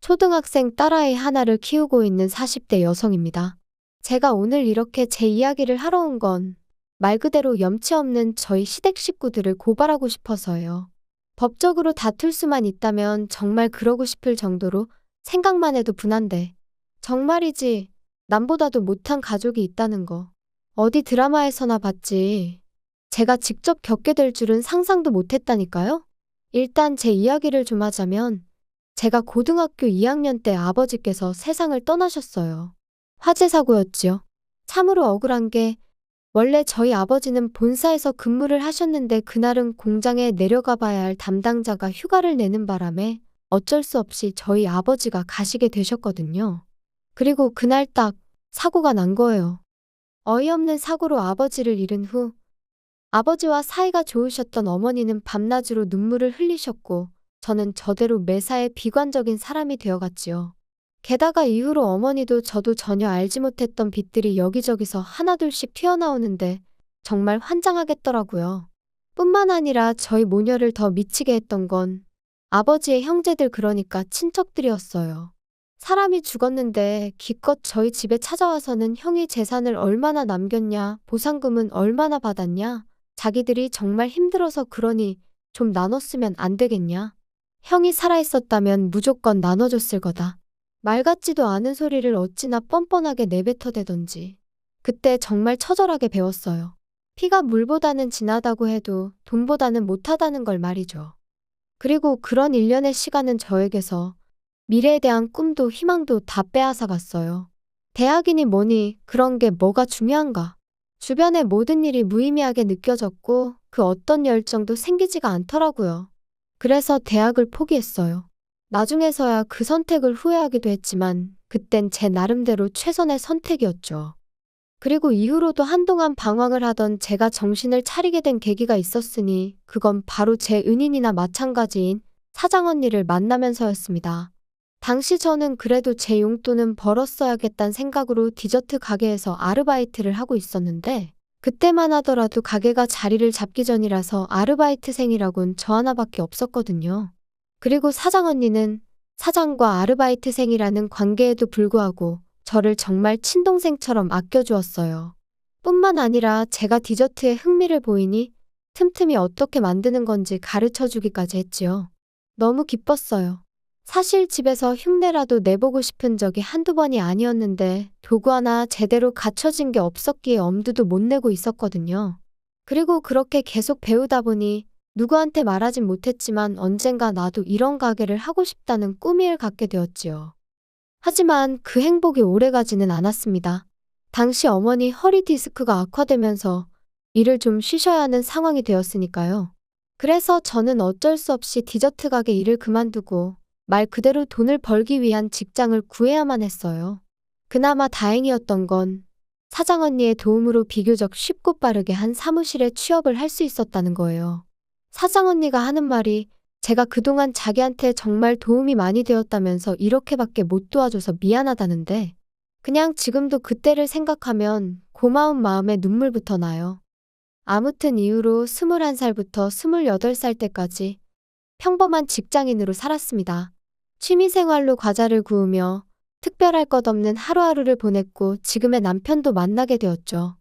초등학생 딸아이 하나를 키우고 있는 40대 여성입니다. 제가 오늘 이렇게 제 이야기를 하러 온 건 말 그대로 염치 없는 저희 시댁 식구들을 고발하고 싶어서요. 법적으로 다툴 수만 있다면 정말 그러고 싶을 정도로 생각만 해도 분한데 정말이지 남보다도 못한 가족이 있다는 거 어디 드라마에서나 봤지 제가 직접 겪게 될 줄은 상상도 못했다니까요. 일단 제 이야기를 좀 하자면 제가 고등학교 2학년 때 아버지께서 세상을 떠나셨어요. 화재 사고였지요. 참으로 억울한 게 원래 저희 아버지는 본사에서 근무를 하셨는데 그날은 공장에 내려가 봐야 할 담당자가 휴가를 내는 바람에 어쩔 수 없이 저희 아버지가 가시게 되셨거든요. 그리고 그날 딱 사고가 난 거예요. 어이없는 사고로 아버지를 잃은 후 아버지와 사이가 좋으셨던 어머니는 밤낮으로 눈물을 흘리셨고 저는 저대로 매사에 비관적인 사람이 되어갔지요. 게다가 이후로 어머니도 저도 전혀 알지 못했던 빚들이 여기저기서 하나둘씩 튀어나오는데 정말 환장하겠더라고요. 뿐만 아니라 저희 모녀를 더 미치게 했던 건 아버지의 형제들 그러니까 친척들이었어요. 사람이 죽었는데 기껏 저희 집에 찾아와서는 형이 재산을 얼마나 남겼냐, 보상금은 얼마나 받았냐, 자기들이 정말 힘들어서 그러니 좀 나눴으면 안 되겠냐. 형이 살아있었다면 무조건 나눠줬을 거다. 말 같지도 않은 소리를 어찌나 뻔뻔하게 내뱉어대던지. 그때 정말 처절하게 배웠어요. 피가 물보다는 진하다고 해도 돈보다는 못하다는 걸 말이죠. 그리고 그런 일련의 시간은 저에게서 미래에 대한 꿈도 희망도 다 빼앗아 갔어요. 대학이니 뭐니 그런 게 뭐가 중요한가. 주변의 모든 일이 무의미하게 느껴졌고 그 어떤 열정도 생기지가 않더라고요. 그래서 대학을 포기했어요. 나중에서야 그 선택을 후회하기도 했지만 그땐 제 나름대로 최선의 선택이었죠. 그리고 이후로도 한동안 방황을 하던 제가 정신을 차리게 된 계기가 있었으니 그건 바로 제 은인이나 마찬가지인 사장 언니를 만나면서였습니다. 당시 저는 그래도 제 용돈은 벌었어야겠다는 생각으로 디저트 가게에서 아르바이트를 하고 있었는데 그때만 하더라도 가게가 자리를 잡기 전이라서 아르바이트생이라곤 저 하나밖에 없었거든요. 그리고 사장 언니는 사장과 아르바이트생이라는 관계에도 불구하고 저를 정말 친동생처럼 아껴주었어요. 뿐만 아니라 제가 디저트에 흥미를 보이니 틈틈이 어떻게 만드는 건지 가르쳐주기까지 했지요. 너무 기뻤어요. 사실 집에서 흉내라도 내보고 싶은 적이 한두 번이 아니었는데 도구 하나 제대로 갖춰진 게 없었기에 엄두도 못 내고 있었거든요. 그리고 그렇게 계속 배우다 보니 누구한테 말하진 못했지만 언젠가 나도 이런 가게를 하고 싶다는 꿈을 갖게 되었지요. 하지만 그 행복이 오래가지는 않았습니다. 당시 어머니 허리 디스크가 악화되면서 일을 좀 쉬셔야 하는 상황이 되었으니까요. 그래서 저는 어쩔 수 없이 디저트 가게 일을 그만두고 말 그대로 돈을 벌기 위한 직장을 구해야만 했어요. 그나마 다행이었던 건 사장 언니의 도움으로 비교적 쉽고 빠르게 한 사무실에 취업을 할 수 있었다는 거예요. 사장 언니가 하는 말이 제가 그동안 자기한테 정말 도움이 많이 되었다면서 이렇게밖에 못 도와줘서 미안하다는데 그냥 지금도 그때를 생각하면 고마운 마음에 눈물부터 나요. 아무튼 이후로 21살부터 28살 때까지 평범한 직장인으로 살았습니다. 취미생활로 과자를 구우며 특별할 것 없는 하루하루를 보냈고 지금의 남편도 만나게 되었죠.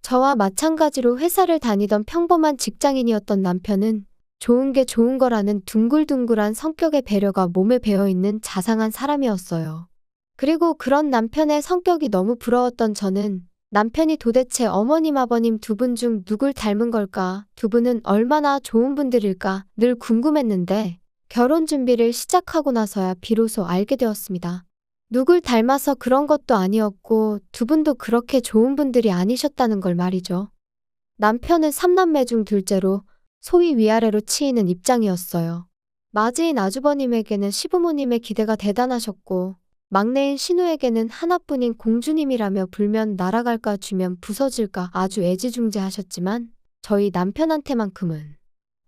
저와 마찬가지로 회사를 다니던 평범한 직장인이었던 남편은 좋은 게 좋은 거라는 둥글둥글한 성격의 배려가 몸에 배어있는 자상한 사람이었어요. 그리고 그런 남편의 성격이 너무 부러웠던 저는 남편이 도대체 어머님 아버님 두 분 중 누굴 닮은 걸까? 두 분은 얼마나 좋은 분들일까? 늘 궁금했는데 결혼 준비를 시작하고 나서야 비로소 알게 되었습니다. 누굴 닮아서 그런 것도 아니었고 두 분도 그렇게 좋은 분들이 아니셨다는 걸 말이죠. 남편은 3남매 중 둘째로 소위 위아래로 치이는 입장이었어요. 맞이인 아주버님에게는 시부모님의 기대가 대단하셨고 막내인 신우에게는 하나뿐인 공주님이라며 불면 날아갈까 쥐면 부서질까 아주 애지중지하셨지만 저희 남편한테만큼은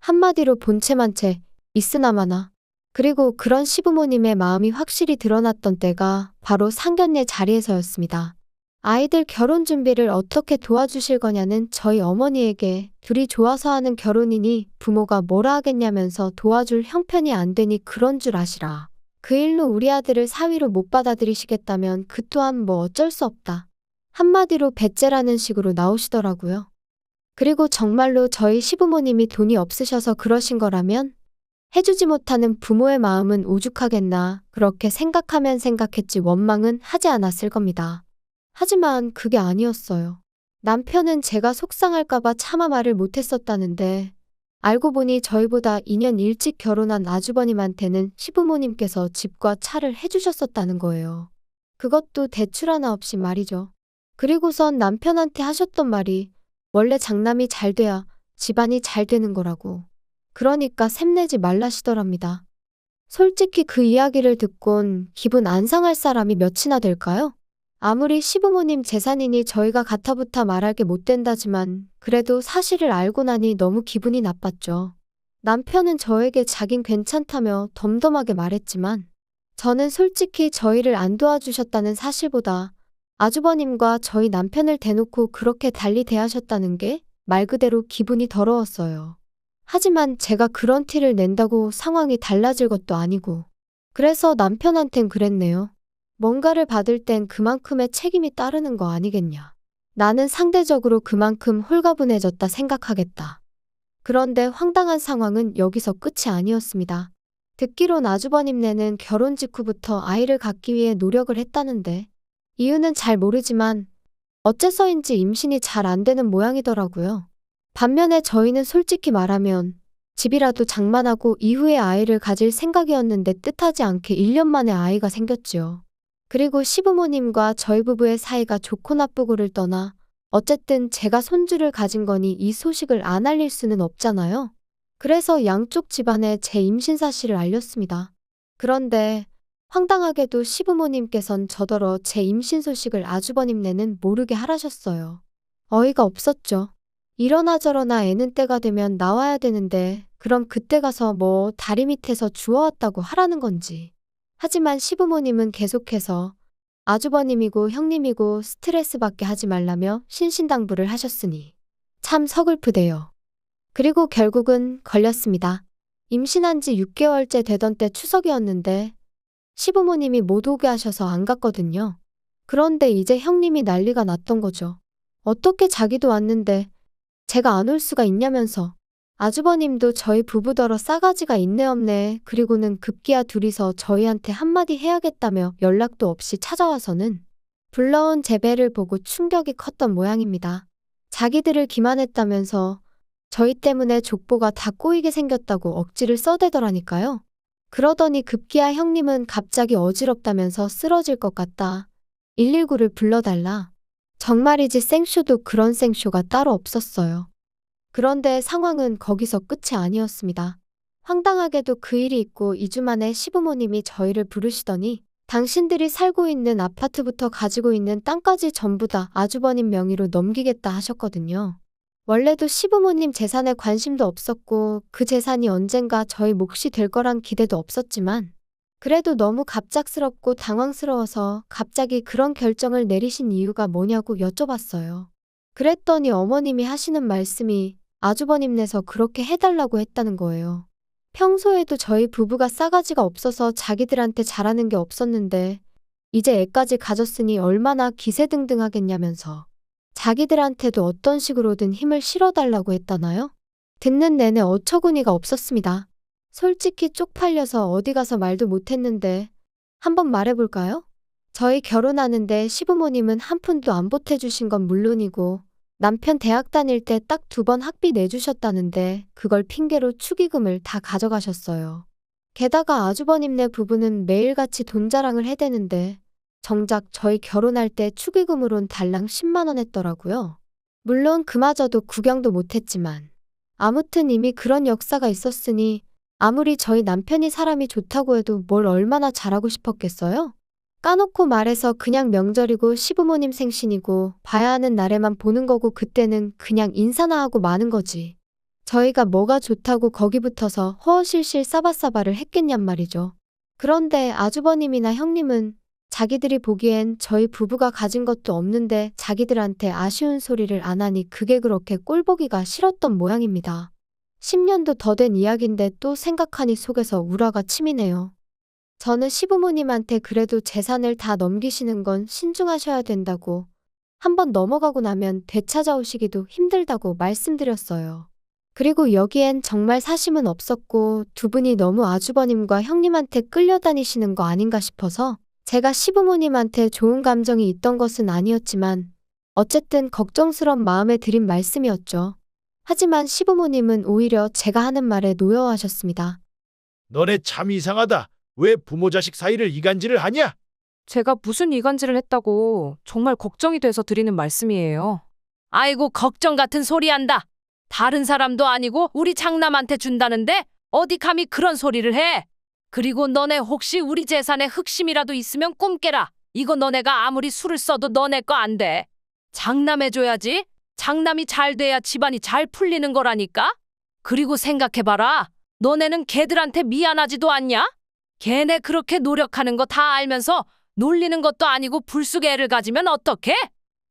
한마디로 본체만 채 있으나마나. 그리고 그런 시부모님의 마음이 확실히 드러났던 때가 바로 상견례 자리에서였습니다. 아이들 결혼 준비를 어떻게 도와주실 거냐는 저희 어머니에게 둘이 좋아서 하는 결혼이니 부모가 뭐라 하겠냐면서 도와줄 형편이 안 되니 그런 줄 아시라 그 일로 우리 아들을 사위로 못 받아들이시겠다면 그 또한 뭐 어쩔 수 없다. 한마디로 배째라는 식으로 나오시더라고요. 그리고 정말로 저희 시부모님이 돈이 없으셔서 그러신 거라면 해주지 못하는 부모의 마음은 오죽하겠나 그렇게 생각하면 생각했지 원망은 하지 않았을 겁니다. 하지만 그게 아니었어요. 남편은 제가 속상할까봐 차마 말을 못했었다는데 알고 보니 저희보다 2년 일찍 결혼한 아주버님한테는 시부모님께서 집과 차를 해주셨었다는 거예요. 그것도 대출 하나 없이 말이죠. 그리고선 남편한테 하셨던 말이 원래 장남이 잘 돼야 집안이 잘 되는 거라고. 그러니까 샘내지 말라시더랍니다. 솔직히 그 이야기를 듣곤 기분 안 상할 사람이 몇이나 될까요? 아무리 시부모님 재산이니 저희가 가타부타 말할 게 못 된다지만 그래도 사실을 알고 나니 너무 기분이 나빴죠. 남편은 저에게 자긴 괜찮다며 덤덤하게 말했지만 저는 솔직히 저희를 안 도와주셨다는 사실보다 아주버님과 저희 남편을 대놓고 그렇게 달리 대하셨다는 게 말 그대로 기분이 더러웠어요. 하지만 제가 그런 티를 낸다고 상황이 달라질 것도 아니고 그래서 남편한텐 그랬네요. 뭔가를 받을 땐 그만큼의 책임이 따르는 거 아니겠냐. 나는 상대적으로 그만큼 홀가분해졌다 생각하겠다. 그런데 황당한 상황은 여기서 끝이 아니었습니다. 듣기론 아주버님네는 결혼 직후부터 아이를 갖기 위해 노력을 했다는데 이유는 잘 모르지만 어째서인지 임신이 잘 안 되는 모양이더라고요. 반면에 저희는 솔직히 말하면 집이라도 장만하고 이후에 아이를 가질 생각이었는데 뜻하지 않게 1년 만에 아이가 생겼지요. 그리고 시부모님과 저희 부부의 사이가 좋고 나쁘고를 떠나 어쨌든 제가 손주를 가진 거니 이 소식을 안 알릴 수는 없잖아요. 그래서 양쪽 집안에 제 임신 사실을 알렸습니다. 그런데 황당하게도 시부모님께선 저더러 제 임신 소식을 아주버님네는 모르게 하라셨어요. 어이가 없었죠. 이러나 저러나 애는 때가 되면 나와야 되는데 그럼 그때 가서 뭐 다리 밑에서 주워왔다고 하라는 건지. 하지만 시부모님은 계속해서 아주버님이고 형님이고 스트레스 받게 하지 말라며 신신당부를 하셨으니 참 서글프대요. 그리고 결국은 걸렸습니다. 임신한 지 6개월째 되던 때 추석이었는데 시부모님이 못 오게 하셔서 안 갔거든요. 그런데 이제 형님이 난리가 났던 거죠. 어떻게 자기도 왔는데 제가 안 올 수가 있냐면서. 아주버님도 저희 부부더러 싸가지가 있네 없네. 그리고는 급기야 둘이서 저희한테 한마디 해야겠다며 연락도 없이 찾아와서는 불러온 제 배를 보고 충격이 컸던 모양입니다. 자기들을 기만했다면서 저희 때문에 족보가 다 꼬이게 생겼다고 억지를 써대더라니까요. 그러더니 급기야 형님은 갑자기 어지럽다면서 쓰러질 것 같다. 119를 불러달라. 정말이지 생쇼도 그런 생쇼가 따로 없었어요. 그런데 상황은 거기서 끝이 아니었습니다. 황당하게도 그 일이 있고 2주 만에 시부모님이 저희를 부르시더니 당신들이 살고 있는 아파트부터 가지고 있는 땅까지 전부 다 아주버님 명의로 넘기겠다 하셨거든요. 원래도 시부모님 재산에 관심도 없었고 그 재산이 언젠가 저희 몫이 될 거란 기대도 없었지만 그래도 너무 갑작스럽고 당황스러워서 갑자기 그런 결정을 내리신 이유가 뭐냐고 여쭤봤어요. 그랬더니 어머님이 하시는 말씀이 아주버님네서 그렇게 해달라고 했다는 거예요. 평소에도 저희 부부가 싸가지가 없어서 자기들한테 잘하는 게 없었는데 이제 애까지 가졌으니 얼마나 기세등등하겠냐면서 자기들한테도 어떤 식으로든 힘을 실어달라고 했다나요? 듣는 내내 어처구니가 없었습니다. 솔직히 쪽팔려서 어디 가서 말도 못했는데 한번 말해볼까요? 저희 결혼하는데 시부모님은 한 푼도 안 보태주신 건 물론이고 남편 대학 다닐 때 딱 2번 학비 내주셨다는데 그걸 핑계로 축의금을 다 가져가셨어요. 게다가 아주버님네 부부는 매일같이 돈 자랑을 해대는데 정작 저희 결혼할 때 축의금으론 달랑 10만 원 했더라고요. 물론 그마저도 구경도 못했지만 아무튼 이미 그런 역사가 있었으니 아무리 저희 남편이 사람이 좋다고 해도 뭘 얼마나 잘하고 싶었겠어요? 까놓고 말해서 그냥 명절이고 시부모님 생신이고 봐야 하는 날에만 보는 거고 그때는 그냥 인사나 하고 마는 거지. 저희가 뭐가 좋다고 거기 붙어서 허허실실 싸바싸바를 했겠냔 말이죠. 그런데 아주버님이나 형님은 자기들이 보기엔 저희 부부가 가진 것도 없는데 자기들한테 아쉬운 소리를 안 하니 그게 그렇게 꼴보기가 싫었던 모양입니다. 10년도 더 된 이야기인데 또 생각하니 속에서 우라가 치미네요. 저는 시부모님한테 그래도 재산을 다 넘기시는 건 신중하셔야 된다고, 한번 넘어가고 나면 되찾아오시기도 힘들다고 말씀드렸어요. 그리고 여기엔 정말 사심은 없었고 두 분이 너무 아주버님과 형님한테 끌려다니시는 거 아닌가 싶어서 제가 시부모님한테 좋은 감정이 있던 것은 아니었지만 어쨌든 걱정스런 마음에 드린 말씀이었죠. 하지만 시부모님은 오히려 제가 하는 말에 노여워하셨습니다. 너네 참 이상하다. 왜 부모 자식 사이를 이간질을 하냐? 제가 무슨 이간질을 했다고 정말 걱정이 돼서 드리는 말씀이에요. 아이고 걱정 같은 소리 한다. 다른 사람도 아니고 우리 장남한테 준다는데 어디 감히 그런 소리를 해. 그리고 너네 혹시 우리 재산에 흑심이라도 있으면 꿈 깨라. 이거 너네가 아무리 술을 써도 너네 거 안 돼. 장남해줘야지. 장남이 잘 돼야 집안이 잘 풀리는 거라니까. 그리고 생각해봐라. 너네는 걔들한테 미안하지도 않냐? 걔네 그렇게 노력하는 거 다 알면서 놀리는 것도 아니고 불쑥 애를 가지면 어떡해?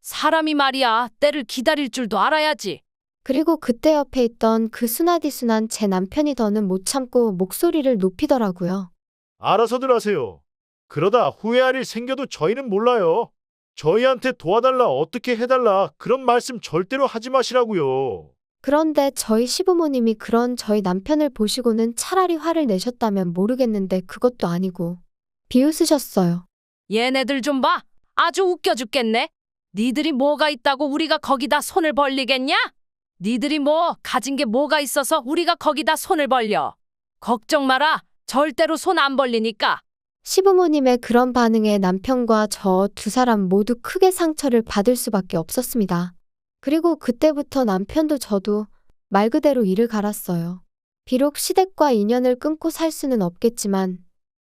사람이 말이야 때를 기다릴 줄도 알아야지. 그리고 그때 옆에 있던 그 순하디순한 제 남편이 더는 못 참고 목소리를 높이더라고요. 알아서들 하세요. 그러다 후회할 일 생겨도 저희는 몰라요. 저희한테 도와달라, 어떻게 해달라 그런 말씀 절대로 하지 마시라고요. 그런데 저희 시부모님이 그런 저희 남편을 보시고는 차라리 화를 내셨다면 모르겠는데 그것도 아니고 비웃으셨어요. 얘네들 좀 봐. 아주 웃겨 죽겠네. 니들이 뭐가 있다고 우리가 거기다 손을 벌리겠냐? 니들이 뭐 가진 게 뭐가 있어서 우리가 거기다 손을 벌려. 걱정 마라. 절대로 손 안 벌리니까. 시부모님의 그런 반응에 남편과 저 두 사람 모두 크게 상처를 받을 수밖에 없었습니다. 그리고 그때부터 남편도 저도 말 그대로 이를 갈았어요. 비록 시댁과 인연을 끊고 살 수는 없겠지만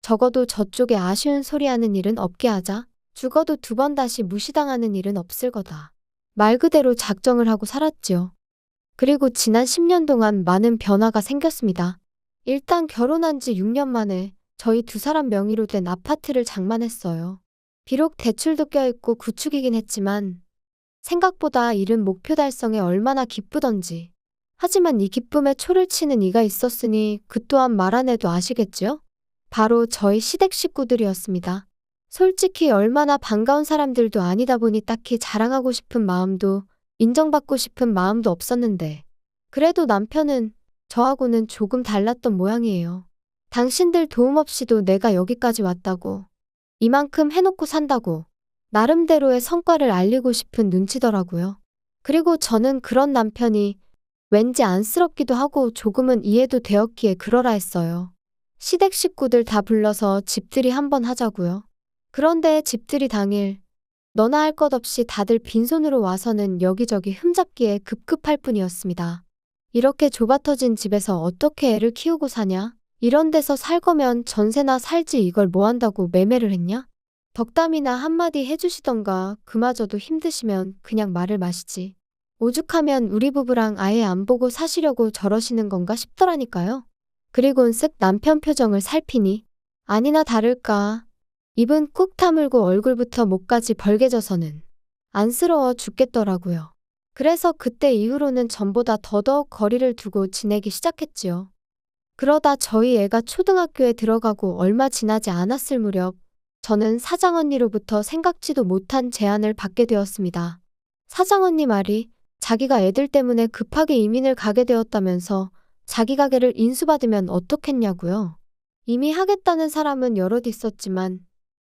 적어도 저쪽에 아쉬운 소리 하는 일은 없게 하자. 죽어도 두 번 다시 무시당하는 일은 없을 거다. 말 그대로 작정을 하고 살았지요. 그리고 지난 10년 동안 많은 변화가 생겼습니다. 일단 결혼한 지 6년 만에 저희 두 사람 명의로 된 아파트를 장만했어요. 비록 대출도 껴있고 구축이긴 했지만 생각보다 이른 목표 달성에 얼마나 기쁘던지. 하지만 이 기쁨에 초를 치는 이가 있었으니 그 또한 말 안 해도 아시겠지요? 바로 저희 시댁 식구들이었습니다. 솔직히 얼마나 반가운 사람들도 아니다 보니 딱히 자랑하고 싶은 마음도 인정받고 싶은 마음도 없었는데 그래도 남편은 저하고는 조금 달랐던 모양이에요. 당신들 도움 없이도 내가 여기까지 왔다고, 이만큼 해놓고 산다고 나름대로의 성과를 알리고 싶은 눈치더라고요. 그리고 저는 그런 남편이 왠지 안쓰럽기도 하고 조금은 이해도 되었기에 그러라 했어요. 시댁 식구들 다 불러서 집들이 한번 하자고요. 그런데 집들이 당일 너나 할 것 없이 다들 빈손으로 와서는 여기저기 흠잡기에 급급할 뿐이었습니다. 이렇게 좁아터진 집에서 어떻게 애를 키우고 사냐? 이런 데서 살 거면 전세나 살지 이걸 뭐 한다고 매매를 했냐? 덕담이나 한마디 해주시던가 그마저도 힘드시면 그냥 말을 마시지. 오죽하면 우리 부부랑 아예 안 보고 사시려고 저러시는 건가 싶더라니까요. 그리곤 쓱 남편 표정을 살피니 아니나 다를까 입은 꾹 다물고 얼굴부터 목까지 벌개져서는 안쓰러워 죽겠더라고요. 그래서 그때 이후로는 전보다 더더욱 거리를 두고 지내기 시작했지요. 그러다 저희 애가 초등학교에 들어가고 얼마 지나지 않았을 무렵 저는 사장언니로부터 생각지도 못한 제안을 받게 되었습니다. 사장언니 말이 자기가 애들 때문에 급하게 이민을 가게 되었다면서 자기 가게를 인수받으면 어떻겠냐고요. 이미 하겠다는 사람은 여럿 있었지만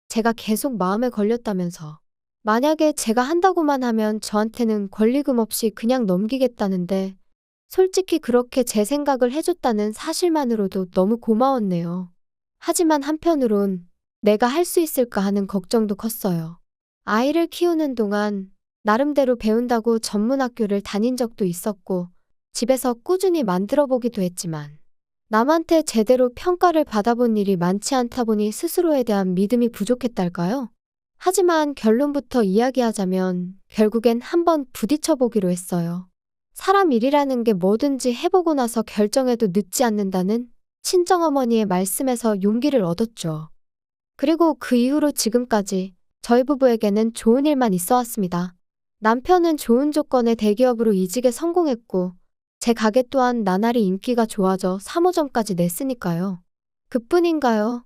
제가 계속 마음에 걸렸다면서 만약에 제가 한다고만 하면 저한테는 권리금 없이 그냥 넘기겠다는데 솔직히 그렇게 제 생각을 해줬다는 사실만으로도 너무 고마웠네요. 하지만 한편으론 내가 할 수 있을까 하는 걱정도 컸어요. 아이를 키우는 동안 나름대로 배운다고 전문학교를 다닌 적도 있었고 집에서 꾸준히 만들어 보기도 했지만 남한테 제대로 평가를 받아본 일이 많지 않다 보니 스스로에 대한 믿음이 부족했달까요? 하지만 결론부터 이야기하자면 결국엔 한번 부딪혀 보기로 했어요. 사람 일이라는 게 뭐든지 해보고 나서 결정해도 늦지 않는다는 친정어머니의 말씀에서 용기를 얻었죠. 그리고 그 이후로 지금까지 저희 부부에게는 좋은 일만 있어 왔습니다. 남편은 좋은 조건의 대기업으로 이직에 성공했고 제 가게 또한 나날이 인기가 좋아져 3호점까지 냈으니까요. 그뿐인가요?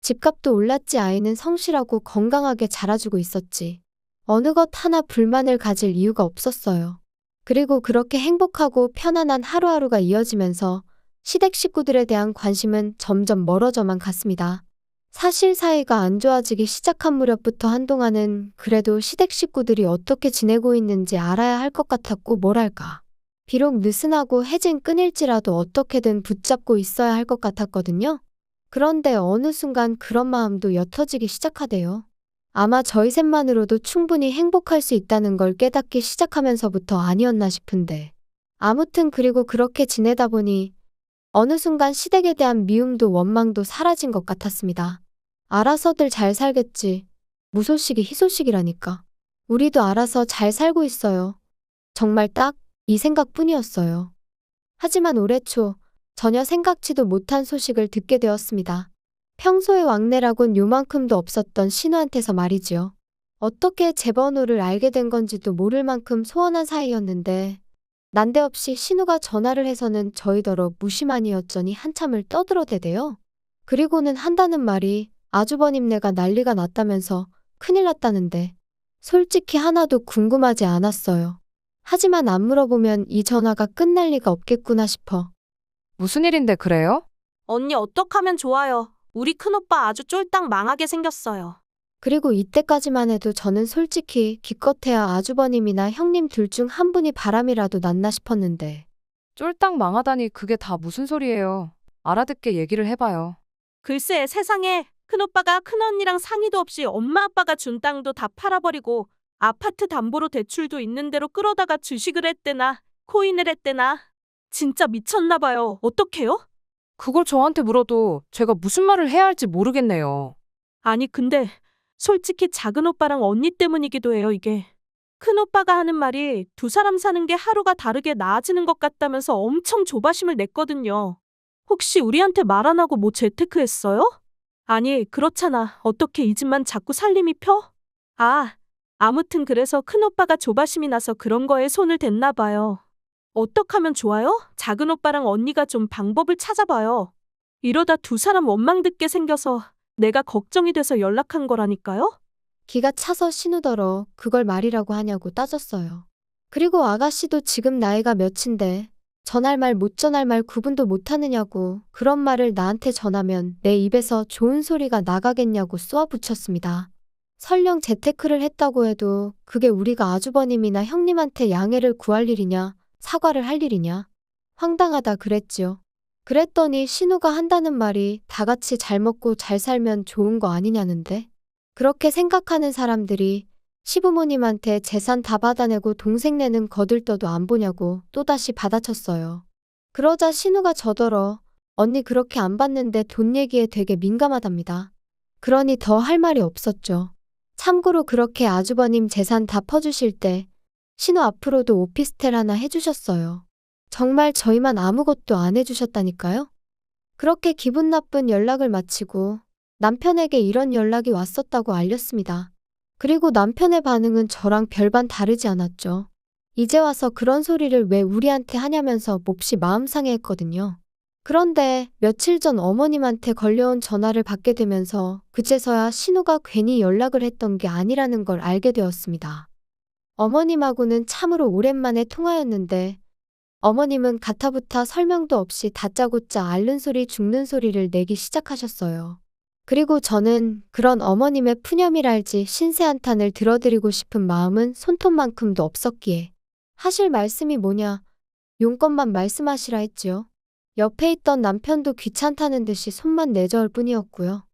집값도 올랐지 아이는 성실하고 건강하게 자라주고 있었지. 어느 것 하나 불만을 가질 이유가 없었어요. 그리고 그렇게 행복하고 편안한 하루하루가 이어지면서 시댁 식구들에 대한 관심은 점점 멀어져만 갔습니다. 사실 사이가 안 좋아지기 시작한 무렵부터 한동안은 그래도 시댁 식구들이 어떻게 지내고 있는지 알아야 할 것 같았고 뭐랄까. 비록 느슨하고 해진 끈일지라도 어떻게든 붙잡고 있어야 할 것 같았거든요. 그런데 어느 순간 그런 마음도 옅어지기 시작하대요. 아마 저희 셋만으로도 충분히 행복할 수 있다는 걸 깨닫기 시작하면서부터 아니었나 싶은데. 아무튼 그리고 그렇게 지내다 보니 어느 순간 시댁에 대한 미움도 원망도 사라진 것 같았습니다. 알아서들 잘 살겠지. 무소식이 희소식이라니까. 우리도 알아서 잘 살고 있어요. 정말 딱 이 생각뿐이었어요. 하지만 올해 초 전혀 생각지도 못한 소식을 듣게 되었습니다. 평소에 왕래라곤 요만큼도 없었던 신우한테서 말이지요. 어떻게 제 번호를 알게 된 건지도 모를 만큼 소원한 사이였는데 난데없이 신우가 전화를 해서는 저희더러 무심하니였더니 한참을 떠들어대대요. 그리고는 한다는 말이 아주버님네가 난리가 났다면서 큰일 났다는데 솔직히 하나도 궁금하지 않았어요. 하지만 안 물어보면 이 전화가 끝날 리가 없겠구나 싶어. 무슨 일인데 그래요? 언니 어떡하면 좋아요. 우리 큰오빠 아주 쫄딱 망하게 생겼어요. 그리고 이때까지만 해도 저는 솔직히 기껏해야 아주버님이나 형님 둘 중 한 분이 바람이라도 났나 싶었는데 쫄딱 망하다니 그게 다 무슨 소리예요. 알아듣게 얘기를 해봐요. 글쎄 세상에 큰오빠가 큰언니랑 상의도 없이 엄마 아빠가 준 땅도 다 팔아버리고 아파트 담보로 대출도 있는 대로 끌어다가 주식을 했대나 코인을 했대나 진짜 미쳤나 봐요. 어떡해요? 그걸 저한테 물어도 제가 무슨 말을 해야 할지 모르겠네요. 아니 근데 솔직히 작은 오빠랑 언니 때문이기도 해요 이게. 큰오빠가 하는 말이 두 사람 사는 게 하루가 다르게 나아지는 것 같다면서 엄청 조바심을 냈거든요. 혹시 우리한테 말 안 하고 뭐 재테크했어요? 아니 그렇잖아. 어떻게 이 집만 자꾸 살림이 펴? 아무튼 그래서 큰오빠가 조바심이 나서 그런 거에 손을 댔나 봐요. 어떡하면 좋아요? 작은 오빠랑 언니가 좀 방법을 찾아봐요. 이러다 두 사람 원망 듣게 생겨서 내가 걱정이 돼서 연락한 거라니까요? 기가 차서 신우더러 그걸 말이라고 하냐고 따졌어요. 그리고 아가씨도 지금 나이가 몇인데 전할 말 못 전할 말 구분도 못하느냐고 그런 말을 나한테 전하면 내 입에서 좋은 소리가 나가겠냐고 쏘아붙였습니다. 설령 재테크를 했다고 해도 그게 우리가 아주버님이나 형님한테 양해를 구할 일이냐 사과를 할 일이냐 황당하다 그랬지요. 그랬더니 신우가 한다는 말이 다 같이 잘 먹고 잘 살면 좋은 거 아니냐는데 그렇게 생각하는 사람들이 시부모님한테 재산 다 받아내고 동생네는 거들떠도 안 보냐고 또다시 받아쳤어요. 그러자 신우가 저더러 언니 그렇게 안 받는데 돈 얘기에 되게 민감하답니다. 그러니 더 할 말이 없었죠. 참고로 그렇게 아주버님 재산 다 퍼주실 때 신우 앞으로도 오피스텔 하나 해주셨어요. 정말 저희만 아무것도 안 해주셨다니까요? 그렇게 기분 나쁜 연락을 마치고 남편에게 이런 연락이 왔었다고 알렸습니다. 그리고 남편의 반응은 저랑 별반 다르지 않았죠. 이제 와서 그런 소리를 왜 우리한테 하냐면서 몹시 마음 상해했거든요. 그런데 며칠 전 어머님한테 걸려온 전화를 받게 되면서 그제서야 신우가 괜히 연락을 했던 게 아니라는 걸 알게 되었습니다. 어머님하고는 참으로 오랜만에 통화였는데 어머님은 가타부타 설명도 없이 다짜고짜 앓는 소리 죽는 소리를 내기 시작하셨어요. 그리고 저는 그런 어머님의 푸념이랄지 신세한탄을 들어드리고 싶은 마음은 손톱만큼도 없었기에 하실 말씀이 뭐냐 용건만 말씀하시라 했지요. 옆에 있던 남편도 귀찮다는 듯이 손만 내저을 뿐이었고요.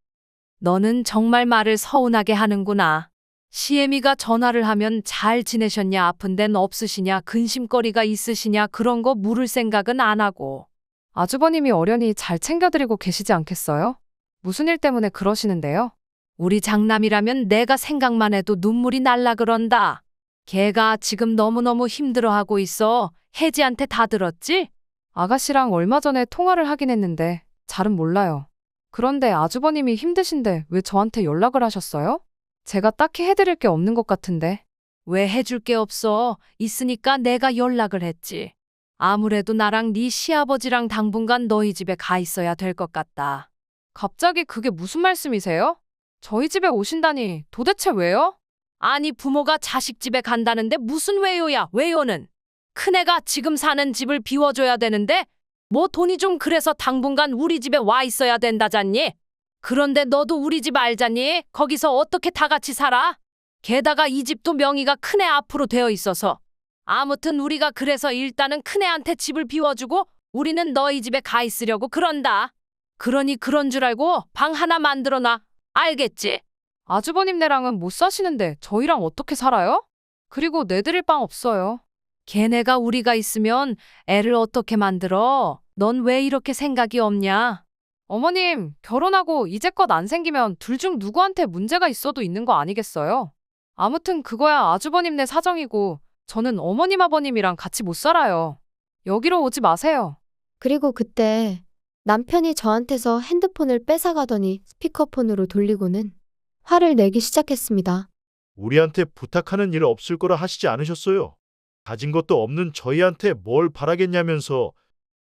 너는 정말 말을 서운하게 하는구나. 시애미가 전화를 하면 잘 지내셨냐, 아픈 데는 없으시냐, 근심거리가 있으시냐 그런 거 물을 생각은 안 하고. 아주버님이 어련히 잘 챙겨드리고 계시지 않겠어요? 무슨 일 때문에 그러시는데요? 우리 장남이라면 내가 생각만 해도 눈물이 날라 그런다. 걔가 지금 너무너무 힘들어하고 있어. 혜지한테 다 들었지? 아가씨랑 얼마 전에 통화를 하긴 했는데 잘은 몰라요. 그런데 아주버님이 힘드신데 왜 저한테 연락을 하셨어요? 제가 딱히 해드릴 게 없는 것 같은데. 왜 해줄 게 없어? 있으니까 내가 연락을 했지. 아무래도 나랑 네 시아버지랑 당분간 너희 집에 가 있어야 될 것 같다. 갑자기 그게 무슨 말씀이세요? 저희 집에 오신다니 도대체 왜요? 아니 부모가 자식 집에 간다는데 무슨 왜요야 왜요는. 큰애가 지금 사는 집을 비워줘야 되는데 뭐 돈이 좀 그래서 당분간 우리 집에 와 있어야 된다잖니. 그런데 너도 우리 집 알잖니. 거기서 어떻게 다 같이 살아? 게다가 이 집도 명의가 큰애 앞으로 되어 있어서. 아무튼 우리가 그래서 일단은 큰애한테 집을 비워주고 우리는 너희 집에 가 있으려고 그런다. 그러니 그런 줄 알고 방 하나 만들어놔. 알겠지? 아주버님네랑은 못 사시는데 저희랑 어떻게 살아요? 그리고 내드릴 방 없어요. 걔네가 우리가 있으면 애를 어떻게 만들어? 넌 왜 이렇게 생각이 없냐? 어머님, 결혼하고 이제껏 안 생기면 둘 중 누구한테 문제가 있어도 있는 거 아니겠어요? 아무튼 그거야 아주버님네 사정이고 저는 어머님 아버님이랑 같이 못 살아요. 여기로 오지 마세요. 그리고 그때 남편이 저한테서 핸드폰을 뺏어가더니 스피커폰으로 돌리고는 화를 내기 시작했습니다. 우리한테 부탁하는 일 없을 거라 하시지 않으셨어요? 가진 것도 없는 저희한테 뭘 바라겠냐면서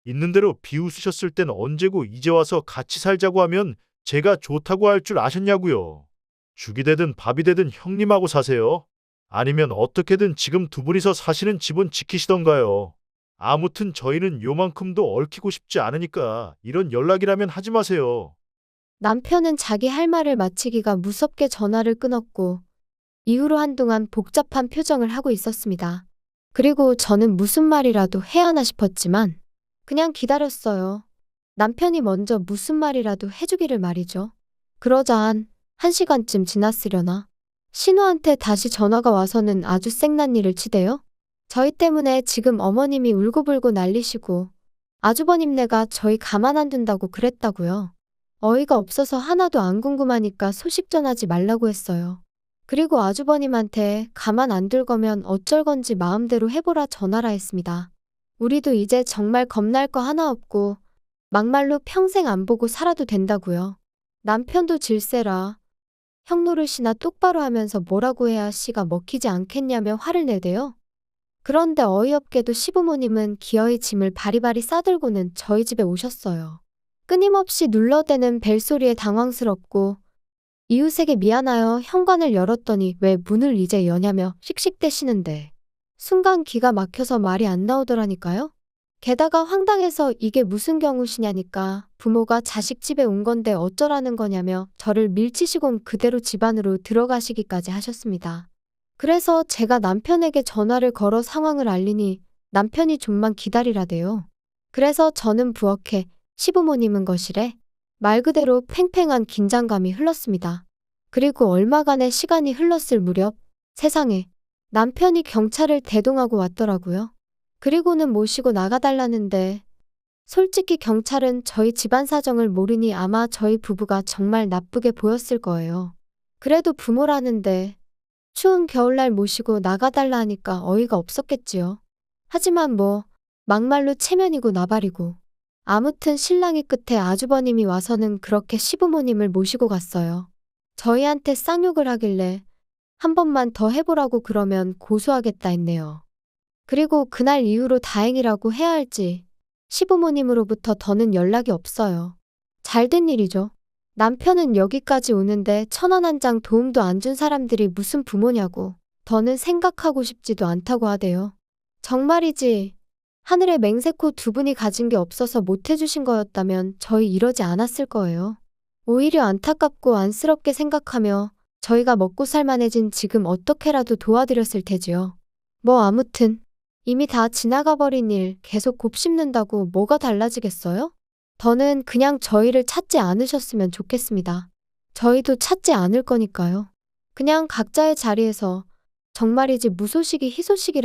있는 대로 비웃으셨을 땐 언제고 이제 와서 같이 살자고 하면 제가 좋다고 할 줄 아셨냐고요. 죽이 되든 밥이 되든 형님하고 사세요. 아니면 어떻게든 지금 두 분이서 사시는 집은 지키시던가요. 아무튼 저희는 요만큼도 얽히고 싶지 않으니까 이런 연락이라면 하지 마세요. 남편은 자기 할 말을 마치기가 무섭게 전화를 끊었고 이후로 한동안 복잡한 표정을 하고 있었습니다. 그리고 저는 무슨 말이라도 해야 하나 싶었지만 그냥 기다렸어요. 남편이 먼저 무슨 말이라도 해주기를 말이죠. 그러자 한 1시간쯤 지났으려나 신우한테 다시 전화가 와서는 아주 생난리를 치대요. 저희 때문에 지금 어머님이 울고불고 난리시고 아주버님네가 저희 가만 안 둔다고 그랬다고요. 어이가 없어서 하나도 안 궁금하니까 소식 전하지 말라고 했어요. 그리고 아주버님한테 가만 안 둘 거면 어쩔 건지 마음대로 해보라 전하라 했습니다. 우리도 이제 정말 겁날 거 하나 없고 막말로 평생 안 보고 살아도 된다고요. 남편도 질세라 형 노릇이나 똑바로 하면서 뭐라고 해야 씨가 먹히지 않겠냐며 화를 내대요. 그런데 어이없게도 시부모님은 기어이 짐을 바리바리 싸들고는 저희 집에 오셨어요. 끊임없이 눌러대는 벨소리에 당황스럽고 이웃에게 미안하여 현관을 열었더니 왜 문을 이제 여냐며 씩씩대시는데 순간 기가 막혀서 말이 안 나오더라니까요. 게다가 황당해서 이게 무슨 경우시냐니까 부모가 자식 집에 온 건데 어쩌라는 거냐며 저를 밀치시곤 그대로 집 안으로 들어가시기까지 하셨습니다. 그래서 제가 남편에게 전화를 걸어 상황을 알리니 남편이 좀만 기다리라대요. 그래서 저는 부엌에 시부모님은 거실에 말 그대로 팽팽한 긴장감이 흘렀습니다. 그리고 얼마간의 시간이 흘렀을 무렵 세상에 남편이 경찰을 대동하고 왔더라고요. 그리고는 모시고 나가달라는데 솔직히 경찰은 저희 집안 사정을 모르니 아마 저희 부부가 정말 나쁘게 보였을 거예요. 그래도 부모라는데 추운 겨울날 모시고 나가달라 하니까 어이가 없었겠지요. 하지만 뭐 막말로 체면이고 나발이고 아무튼 신랑이 끝에 아주버님이 와서는 그렇게 시부모님을 모시고 갔어요. 저희한테 쌍욕을 하길래 한 번만 더 해보라고 그러면 고소하겠다 했네요. 그리고 그날 이후로 다행이라고 해야 할지 시부모님으로부터 더는 연락이 없어요. 잘된 일이죠. 남편은 여기까지 오는데 1,000원 한 장 도움도 안 준 사람들이 무슨 부모냐고 더는 생각하고 싶지도 않다고 하대요. 정말이지 하늘에 맹세코 두 분이 가진 게 없어서 못 해주신 거였다면 저희 이러지 않았을 거예요. 오히려 안타깝고 안쓰럽게 생각하며 저희가 먹고 살만해진 지금 어떻게라도 도와드렸을 테지요. 뭐 아무튼 이미 다 지나가 버린 일 계속 곱씹는다고 뭐가 달라지겠어요? 더는 그냥 저희를 찾지 않으셨으면 좋겠습니다. 저희도 찾지 않을 거니까요. 그냥 각자의 자리에서 정말이지 무소식이 희소식이라